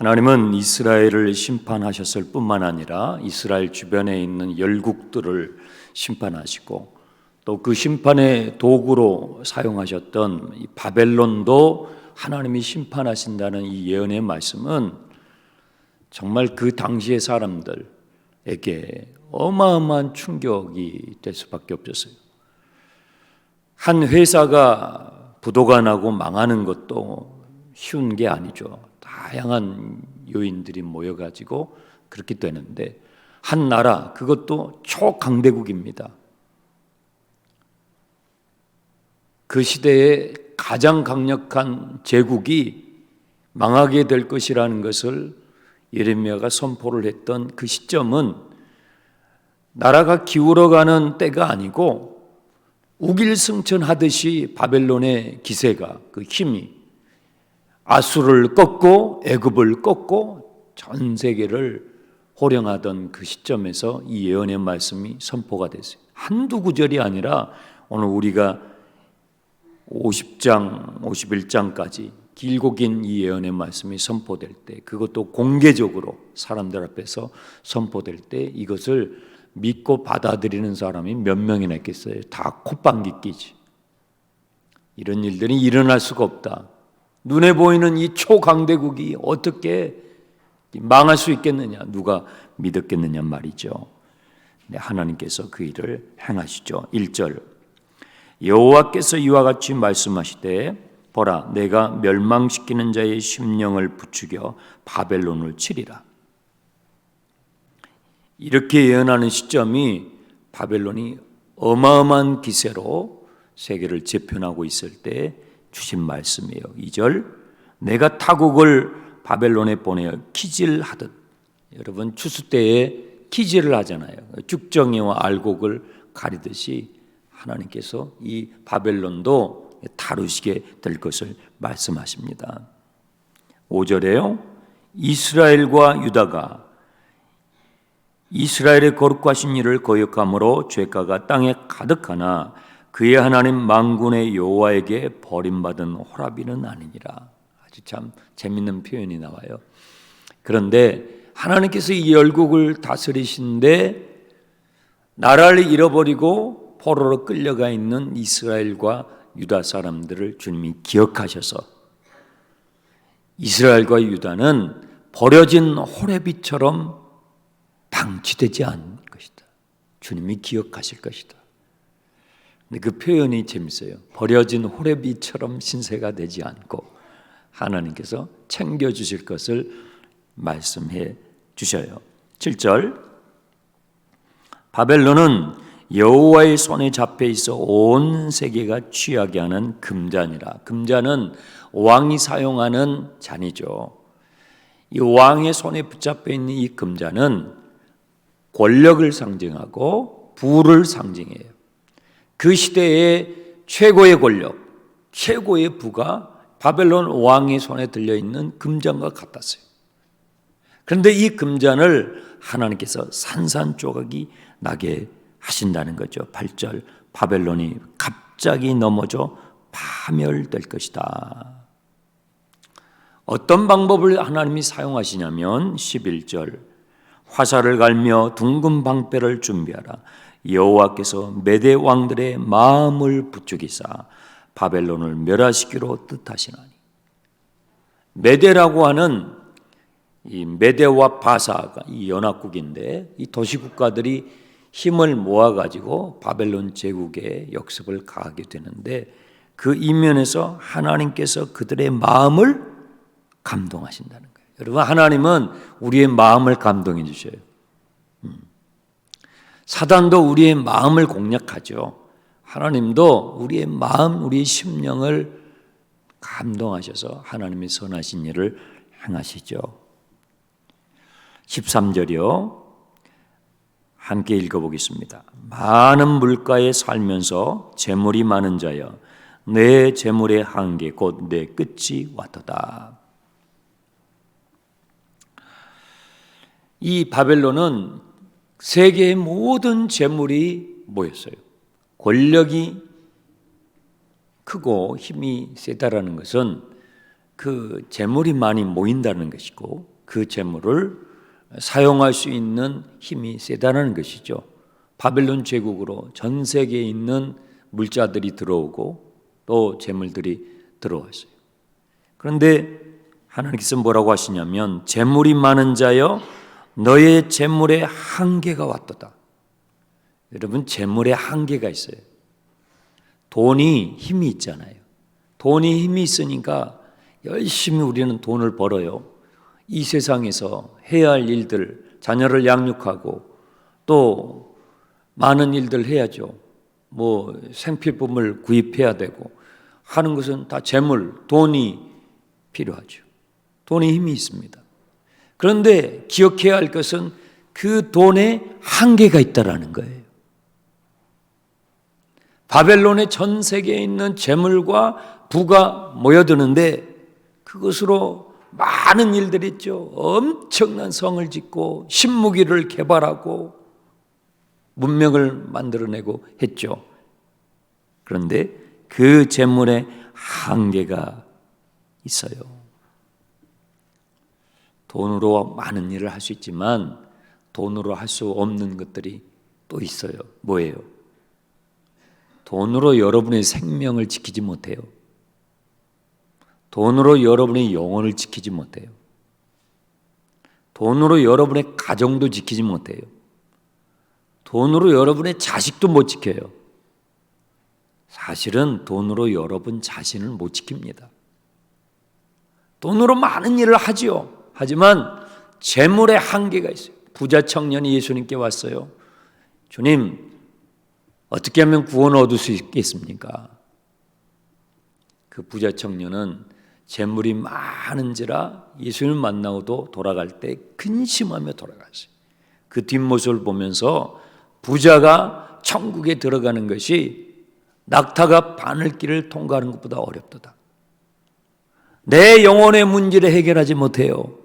하나님은 이스라엘을 심판하셨을 뿐만 아니라 이스라엘 주변에 있는 열국들을 심판하시고 또 그 심판의 도구로 사용하셨던 이 바벨론도 하나님이 심판하신다는 이 예언의 말씀은 정말 그 당시의 사람들에게 어마어마한 충격이 될 수밖에 없었어요. 한 회사가 부도가 나고 망하는 것도 쉬운 게 아니죠. 다양한 요인들이 모여가지고 그렇게 되는데 한 나라, 그것도 초강대국입니다. 그 시대에 가장 강력한 제국이 망하게 될 것이라는 것을 예레미야가 선포를 했던 그 시점은 나라가 기울어가는 때가 아니고 우길승천하듯이 바벨론의 기세가, 그 힘이 아수르를 꺾고 애굽을 꺾고 전 세계를 호령하던 그 시점에서 이 예언의 말씀이 선포가 됐어요. 한두 구절이 아니라 오늘 우리가 50장, 51장까지 길고 긴 이 예언의 말씀이 선포될 때, 그것도 공개적으로 사람들 앞에서 선포될 때 이것을 믿고 받아들이는 사람이 몇 명이나 있겠어요? 다 콧방귀 끼지. 이런 일들이 일어날 수가 없다. 눈에 보이는 이 초강대국이 어떻게 망할 수 있겠느냐, 누가 믿었겠느냐 말이죠. 근데 하나님께서 그 일을 행하시죠. 1절, 여호와께서 이와 같이 말씀하시되 보라, 내가 멸망시키는 자의 심령을 부추겨 바벨론을 치리라. 이렇게 예언하는 시점이 바벨론이 어마어마한 기세로 세계를 재편하고 있을 때 주신 말씀이에요. 2절, 내가 타국을 바벨론에 보내어 키질하듯. 여러분 추수 때에 키질을 하잖아요. 죽정이와 알곡을 가리듯이 하나님께서 이 바벨론도 다루시게 될 것을 말씀하십니다. 5절에요. 이스라엘과 유다가 이스라엘의 거룩하신 일을 거역함으로 죄가가 땅에 가득하나 그의 하나님 만군의 여호와에게 버림받은 호라비는 아니니라. 아주 참 재밌는 표현이 나와요. 그런데 하나님께서 이 열국을 다스리신데 나라를 잃어버리고 포로로 끌려가 있는 이스라엘과 유다 사람들을 주님이 기억하셔서 이스라엘과 유다는 버려진 호레비처럼 방치되지 않을 것이다. 주님이 기억하실 것이다. 근데 그 표현이 재밌어요. 버려진 호레비처럼 신세가 되지 않고 하나님께서 챙겨주실 것을 말씀해 주셔요. 7절, 바벨론은 여호와의 손에 잡혀 있어 온 세계가 취하게 하는 금잔이라. 금잔은 왕이 사용하는 잔이죠. 이 왕의 손에 붙잡혀 있는 이 금잔은 권력을 상징하고 부를 상징해요. 그 시대의 최고의 권력, 최고의 부가 바벨론 왕의 손에 들려있는 금잔과 같았어요. 그런데 이 금잔을 하나님께서 산산조각이 나게 하신다는 거죠. 8절, 바벨론이 갑자기 넘어져 파멸될 것이다. 어떤 방법을 하나님이 사용하시냐면 11절, 화살을 갈며 둥근 방패를 준비하라. 여호와께서 메대 왕들의 마음을 부추기사 바벨론을 멸하시기로 뜻하시나니. 메대라고 하는 이 메대와 바사가 이 연합국인데 이 도시국가들이 힘을 모아가지고 바벨론 제국의 역습을 가하게 되는데 그 이면에서 하나님께서 그들의 마음을 감동하신다는 거예요. 여러분, 하나님은 우리의 마음을 감동해 주셔요. 사단도 우리의 마음을 공략하죠. 하나님도 우리의 마음, 우리의 심령을 감동하셔서 하나님의 선하신 일을 행하시죠. 13절이요. 함께 읽어보겠습니다. 많은 물가에 살면서 재물이 많은 자여, 내 재물의 한계 곧 내 끝이 왔도다. 이 바벨론은 세계의 모든 재물이 모였어요. 권력이 크고 힘이 세다라는 것은 그 재물이 많이 모인다는 것이고 그 재물을 사용할 수 있는 힘이 세다는 것이죠. 바벨론 제국으로 전 세계에 있는 물자들이 들어오고 또 재물들이 들어왔어요. 그런데 하나님께서 뭐라고 하시냐면 재물이 많은 자여 너의 재물에 한계가 왔도다. 여러분, 재물에 한계가 있어요. 돈이 힘이 있잖아요. 돈이 힘이 있으니까 열심히 우리는 돈을 벌어요. 이 세상에서 해야 할 일들, 자녀를 양육하고 또 많은 일들 해야죠. 뭐 생필품을 구입해야 되고 하는 것은 다 재물, 돈이 필요하죠. 돈에 힘이 있습니다. 그런데 기억해야 할 것은 그 돈에 한계가 있다라는 거예요. 바벨론의 전 세계에 있는 재물과 부가 모여드는데 그것으로 많은 일들이 있죠. 엄청난 성을 짓고 신무기를 개발하고 문명을 만들어내고 했죠. 그런데 그 재물에 한계가 있어요. 돈으로 많은 일을 할 수 있지만 돈으로 할 수 없는 것들이 또 있어요. 뭐예요? 돈으로 여러분의 생명을 지키지 못해요. 돈으로 여러분의 영혼을 지키지 못해요. 돈으로 여러분의 가정도 지키지 못해요. 돈으로 여러분의 자식도 못 지켜요. 사실은 돈으로 여러분 자신을 못 지킵니다. 돈으로 많은 일을 하지요. 하지만 재물의 한계가 있어요. 부자 청년이 예수님께 왔어요. 주님, 어떻게 하면 구원을 얻을 수 있겠습니까? 그 부자 청년은 재물이 많은지라 예수님을 만나고도 돌아갈 때 근심하며 돌아갔어요. 그 뒷모습을 보면서 부자가 천국에 들어가는 것이 낙타가 바늘길을 통과하는 것보다 어렵도다. 내 영혼의 문제를 해결하지 못해요.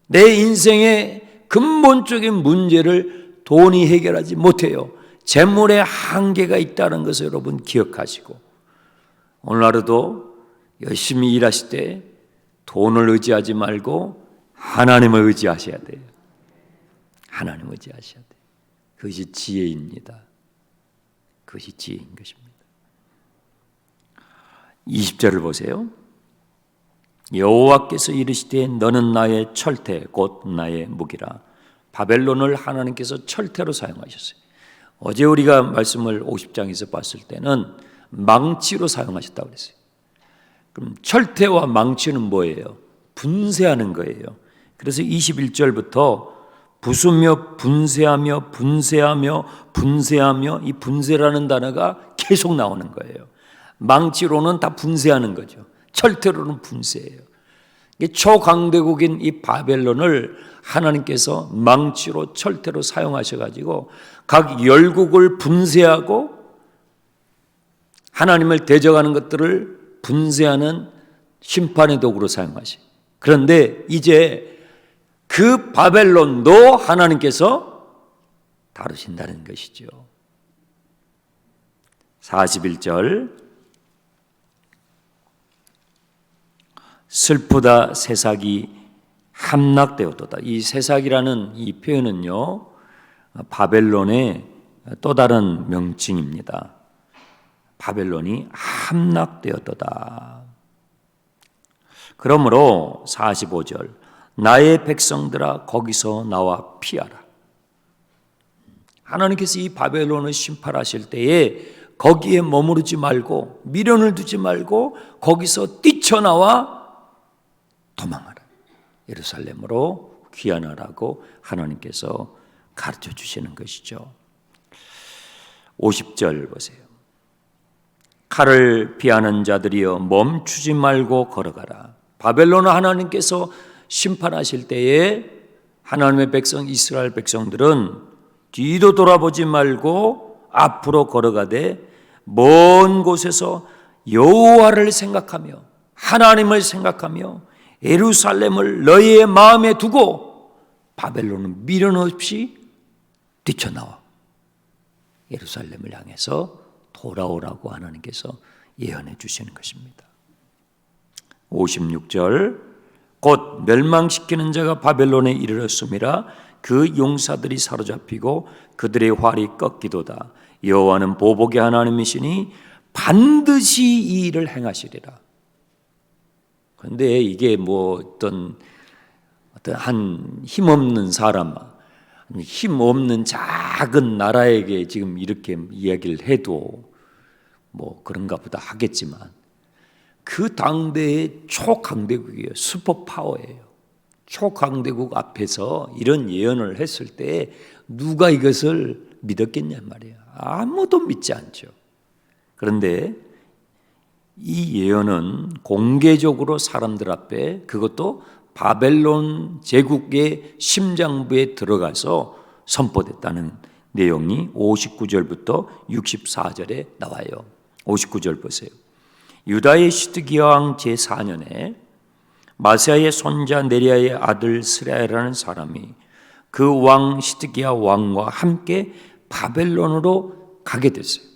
내 인생의 근본적인 문제를 돈이 해결하지 못해요. 재물의 한계가 있다는 것을 여러분 기억하시고 오늘 하루도 열심히 일하실 때 돈을 의지하지 말고 하나님을 의지하셔야 돼요. 하나님을 의지하셔야 돼요. 그것이 지혜입니다. 그것이 지혜인 것입니다. 20절을 보세요. 여호와께서 이르시되 너는 나의 철퇴 곧 나의 무기라. 바벨론을 하나님께서 철퇴로 사용하셨어요. 어제 우리가 말씀을 50장에서 봤을 때는 망치로 사용하셨다고 그랬어요. 그럼 철퇴와 망치는 뭐예요? 분쇄하는 거예요. 그래서 21절부터 부수며 분쇄하며 분쇄하며 분쇄하며 이 분쇄라는 단어가 계속 나오는 거예요. 망치로는 다 분쇄하는 거죠. 철퇴로는 분쇄예요. 초강대국인 이 바벨론을 하나님께서 망치로 철퇴로 사용하셔가지고 각 열국을 분쇄하고 하나님을 대적하는 것들을 분쇄하는 심판의 도구로 사용하시. 그런데 이제 그 바벨론도 하나님께서 다루신다는 것이죠. 41절 슬프다 새싹이 함락되었도다. 이 새싹이라는 이 표현은요 바벨론의 또 다른 명칭입니다. 바벨론이 함락되었도다. 그러므로 45절 나의 백성들아 거기서 나와 피하라. 하나님께서 이 바벨론을 심판하실 때에 거기에 머무르지 말고 미련을 두지 말고 거기서 뛰쳐나와 도망하라. 예루살렘으로 귀환하라고 하나님께서 가르쳐 주시는 것이죠. 50절 보세요. 칼을 피하는 자들이여 멈추지 말고 걸어가라. 바벨론을 하나님께서 심판하실 때에 하나님의 백성 이스라엘 백성들은 뒤도 돌아보지 말고 앞으로 걸어가되 먼 곳에서 여호와를 생각하며 하나님을 생각하며 예루살렘을 너희의 마음에 두고 바벨론은 미련 없이 뛰쳐나와 예루살렘을 향해서 돌아오라고 하나님께서 예언해 주시는 것입니다. 56절 곧 멸망시키는 자가 바벨론에 이르렀음이라. 그 용사들이 사로잡히고 그들의 활이 꺾이도다. 여호와는 보복의 하나님이시니 반드시 이 일을 행하시리라. 그런데 이게 뭐 어떤 한 힘없는 사람, 힘없는 작은 나라에게 지금 이렇게 이야기를 해도 뭐 그런가 보다 하겠지만, 그 당대의 초강대국이에요. 슈퍼파워예요. 초강대국 앞에서 이런 예언을 했을 때 누가 이것을 믿었겠냐 말이에요. 아무도 믿지 않죠. 그런데 이 예언은 공개적으로 사람들 앞에, 그것도 바벨론 제국의 심장부에 들어가서 선포됐다는 내용이 59절부터 64절에 나와요. 59절 보세요. 유다의 시드기야 왕 제4년에 마세아의 손자 네리야의 아들 스라야라는 사람이 그 왕 시드기야 왕과 함께 바벨론으로 가게 됐어요.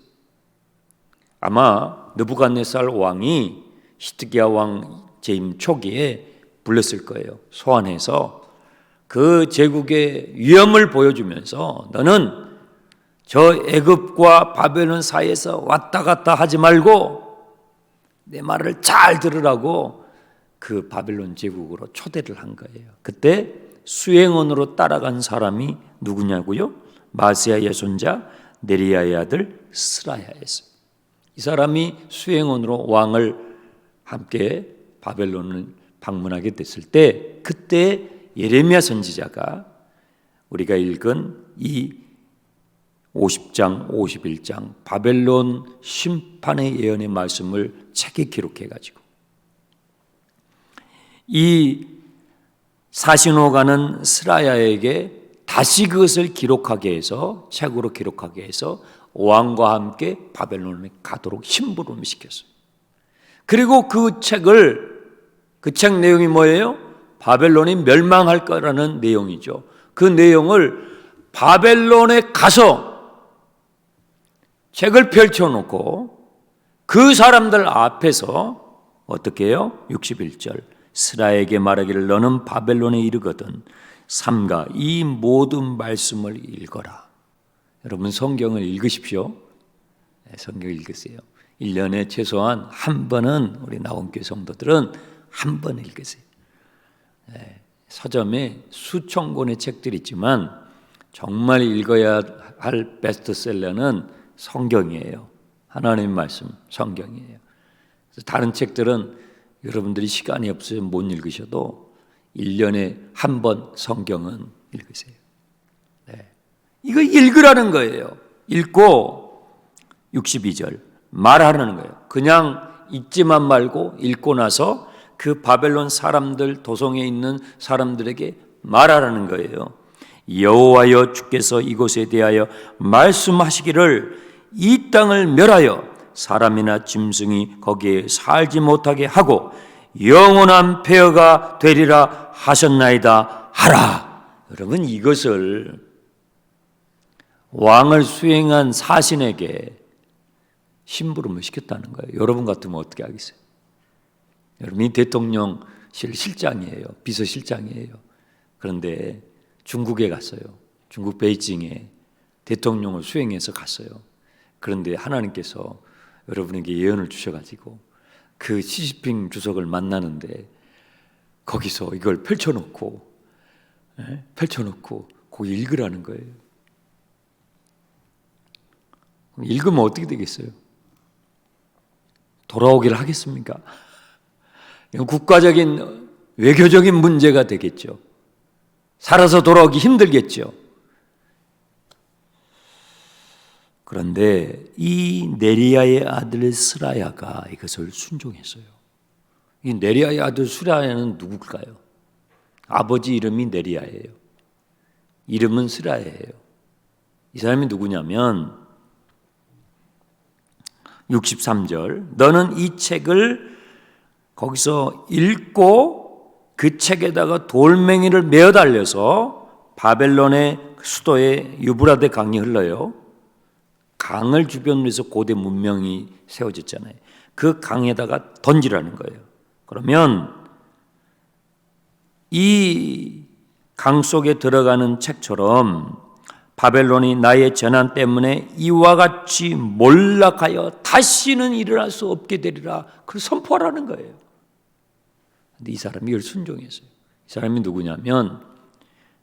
아마 느부갓네살 왕이 시드기야 왕 재임 초기에 불렀을 거예요. 소환해서 그 제국의 위엄을 보여주면서 너는 저 애굽과 바벨론 사이에서 왔다 갔다 하지 말고 내 말을 잘 들으라고 그 바벨론 제국으로 초대를 한 거예요. 그때 수행원으로 따라간 사람이 누구냐고요? 마세아의 손자 네리야의 아들 스라야였어요. 이 사람이 수행원으로 왕을 함께 바벨론을 방문하게 됐을 때, 그때 예레미야 선지자가 우리가 읽은 이 50장, 51장 바벨론 심판의 예언의 말씀을 책에 기록해가지고 이 사신호가는 스라야에게 다시 그것을 기록하게 해서, 책으로 기록하게 해서 왕과 함께 바벨론에 가도록 심부름을 시켰어요. 그리고 그 책 내용이 뭐예요? 바벨론이 멸망할 거라는 내용이죠. 그 내용을 바벨론에 가서 책을 펼쳐놓고 그 사람들 앞에서 어떻게 해요? 61절 스라에게 말하기를 너는 바벨론에 이르거든 삼가 이 모든 말씀을 읽어라. 여러분 성경을 읽으십시오. 성경을 읽으세요. 1년에 최소한 한 번은 우리 나온교회 성도들은 한 번 읽으세요. 서점에 수천 권의 책들이 있지만 정말 읽어야 할 베스트셀러는 성경이에요. 하나님의 말씀, 성경이에요. 그래서 다른 책들은 여러분들이 시간이 없어서 못 읽으셔도 1년에 한 번 성경은 읽으세요. 이거 읽으라는 거예요. 읽고 62절 말하라는 거예요. 그냥 읽지만 말고 읽고 나서 그 바벨론 사람들, 도성에 있는 사람들에게 말하라는 거예요. 여호와여 주께서 이곳에 대하여 말씀하시기를 이 땅을 멸하여 사람이나 짐승이 거기에 살지 못하게 하고 영원한 폐허가 되리라 하셨나이다 하라. 여러분 이것을 왕을 수행한 사신에게 심부름을 시켰다는 거예요. 여러분 같으면 어떻게 하겠어요? 여러분이 대통령실 실장이에요. 비서실장이에요. 그런데 중국에 갔어요. 중국 베이징에 대통령을 수행해서 갔어요. 그런데 하나님께서 여러분에게 예언을 주셔가지고 그 시진핑 주석을 만나는데 거기서 이걸 펼쳐놓고 거기 읽으라는 거예요. 읽으면 어떻게 되겠어요? 돌아오기를 하겠습니까? 국가적인 외교적인 문제가 되겠죠. 살아서 돌아오기 힘들겠죠. 그런데 이 네리야의 아들 스라야가 이것을 순종했어요. 이 네리야의 아들 스라야는 누굴까요? 아버지 이름이 네리야예요. 이름은 스라야예요. 이 사람이 누구냐면 63절 너는 이 책을 거기서 읽고 그 책에다가 돌멩이를 메어 달려서 바벨론의 수도에 유브라데 강이 흘러요. 강을 주변으로 해서 고대 문명이 세워졌잖아요. 그 강에다가 던지라는 거예요. 그러면 이 강 속에 들어가는 책처럼 바벨론이 나의 재난 때문에 이와 같이 몰락하여 다시는 일어날 수 없게 되리라. 그걸 선포하라는 거예요. 근데 이 사람이 이걸 순종했어요. 이 사람이 누구냐면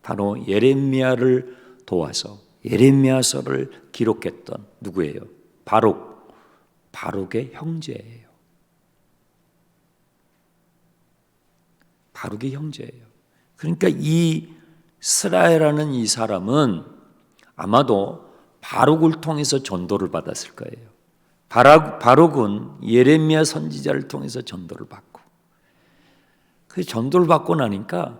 바로 예레미야를 도와서 예레미야서를 기록했던 누구예요? 바룩의 형제예요. 바룩의 형제예요. 그러니까 이 스라야라는 이 사람은 아마도 바룩을 통해서 전도를 받았을 거예요. 바룩은 예레미야 선지자를 통해서 전도를 받고, 그 전도를 받고 나니까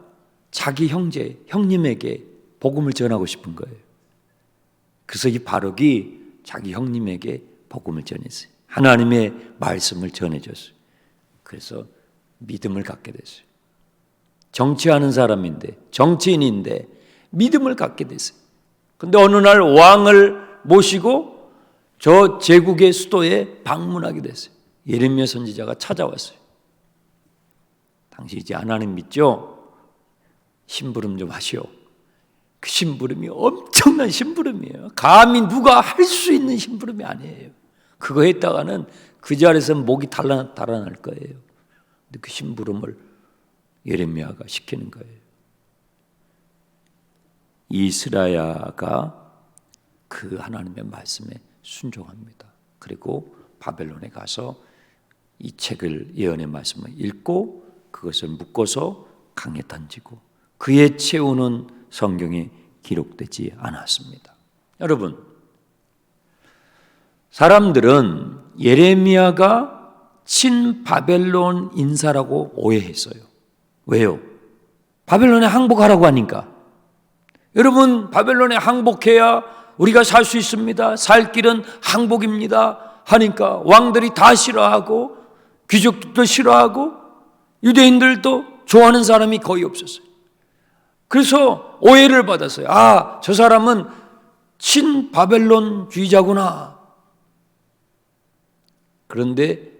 자기 형님에게 복음을 전하고 싶은 거예요. 그래서 이 바룩이 자기 형님에게 복음을 전했어요. 하나님의 말씀을 전해줬어요. 그래서 믿음을 갖게 됐어요. 정치하는 사람인데, 정치인인데 믿음을 갖게 됐어요. 근데 어느 날 왕을 모시고 저 제국의 수도에 방문하게 됐어요. 예레미야 선지자가 찾아왔어요. 당신 이제 하나님 믿죠? 심부름 좀 하시오. 그 심부름이 엄청난 심부름이에요. 감히 누가 할 수 있는 심부름이 아니에요. 그거 했다가는 그 자리에서 목이 달아날 거예요. 근데 그 심부름을 예레미야가 시키는 거예요. 이스라야가 그 하나님의 말씀에 순종합니다. 그리고 바벨론에 가서 이 책을, 예언의 말씀을 읽고 그것을 묶어서 강에 던지고 그의 최후는 성경에 기록되지 않았습니다. 여러분, 사람들은 예레미야가 친바벨론 인사라고 오해했어요. 왜요? 바벨론에 항복하라고 하니까. 여러분, 바벨론에 항복해야 우리가 살 수 있습니다. 살 길은 항복입니다. 하니까 왕들이 다 싫어하고 귀족들도 싫어하고 유대인들도 좋아하는 사람이 거의 없었어요. 그래서 오해를 받았어요. 아, 저 사람은 친바벨론주의자구나. 그런데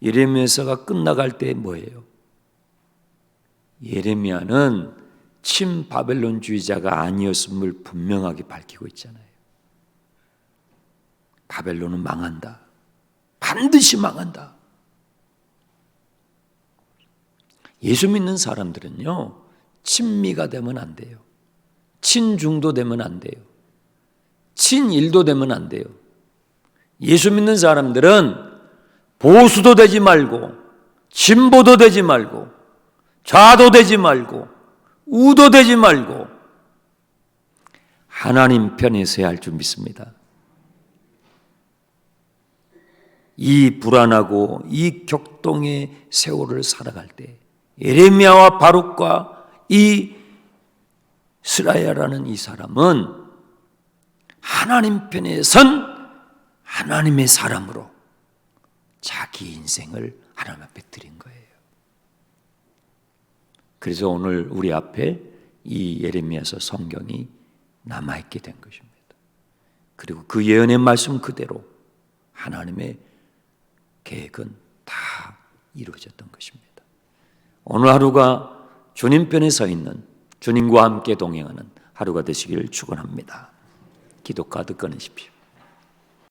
예레미야서가 끝나갈 때 뭐예요? 예레미야는 친바벨론주의자가 아니었음을 분명하게 밝히고 있잖아요. 바벨론은 망한다. 반드시 망한다. 예수 믿는 사람들은요, 친미가 되면 안 돼요. 친중도 되면 안 돼요. 친일도 되면 안 돼요. 예수 믿는 사람들은 보수도 되지 말고 진보도 되지 말고 좌도 되지 말고 우도 되지 말고 하나님 편에 서야 할 줄 믿습니다. 이 불안하고 이 격동의 세월을 살아갈 때 예레미야와 바룩과 이 스라야라는 이 사람은 하나님 편에 선 하나님의 사람으로 자기 인생을 하나님 앞에 드린 거예요. 그래서 오늘 우리 앞에 이 예레미야서 성경이 남아있게 된 것입니다. 그리고 그 예언의 말씀 그대로 하나님의 계획은 다 이루어졌던 것입니다. 오늘 하루가 주님 편에 서 있는, 주님과 함께 동행하는 하루가 되시기를 축원합니다. 기도 가득 꺼내십시오.